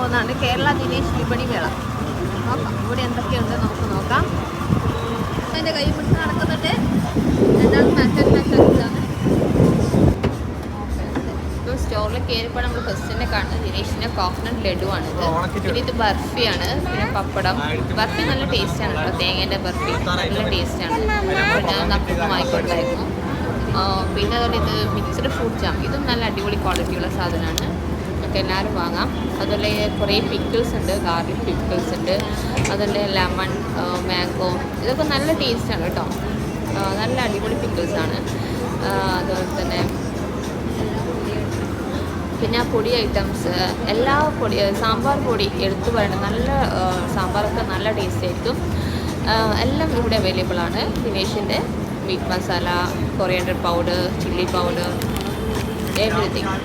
പോകുന്നതാണ് കേരള ദിനേശ് വിപണി മേള. നോക്കാം ഇവിടെ എന്തൊക്കെയുണ്ട് നമുക്ക് നോക്കാം. എൻ്റെ കൈ പിടിച്ച് നടക്കുന്നുണ്ട്. രണ്ടാമത് മറ്റൊരു ഇപ്പോൾ സ്റ്റോറിൽ കയറിയപ്പോൾ നമ്മൾ ഫസ്റ്റ് തന്നെ കാണുന്നത് ദിനേശിൻ്റെ കോക്കനട്ട് ലഡുവാണിത്. പിന്നെ ഇത് ബർഫിയാണ്, പിന്നെ പപ്പടം. ബർഫി നല്ല ടേസ്റ്റാണ് കേട്ടോ, തേങ്ങേൻ്റെ ബർഫി നല്ല ടേസ്റ്റാണ്. പിന്നെ നമുക്ക് വാങ്ങിക്കൊണ്ടായിരുന്നു. പിന്നെ അതുപോലെ ഇത് മിക്സ്ഡ് ഫ്രൂട്ട് ജാം, ഇതും നല്ല അടിപൊളി ക്വാളിറ്റിയുള്ള സാധനമാണ്, നമുക്ക് എല്ലാവരും വാങ്ങാം. അതുപോലെ കുറേ പിക്കിൾസ് ഉണ്ട്, ഗാർലിക് പിക്കിൾസ് ഉണ്ട്, അതുപോലെ ലെമൺ, മാംഗോ, ഇതൊക്കെ നല്ല ടേസ്റ്റാണ് കേട്ടോ, നല്ല അടിപൊളി പിക്കിൾസാണ്. അതുപോലെ തന്നെ പിന്നെ പൊടി ഐറ്റംസ് എല്ലാ പൊടി, സാമ്പാർ പൊടി എടുത്തു പറയണം, നല്ല സാമ്പാറൊക്കെ നല്ല ടേസ്റ്റ് ആയിരിക്കും. എല്ലാം ഇവിടെ അവൈലബിൾ ആണ്. ദിനേശിൻ്റെ meat masala, coriander powder, chilli powder, everything.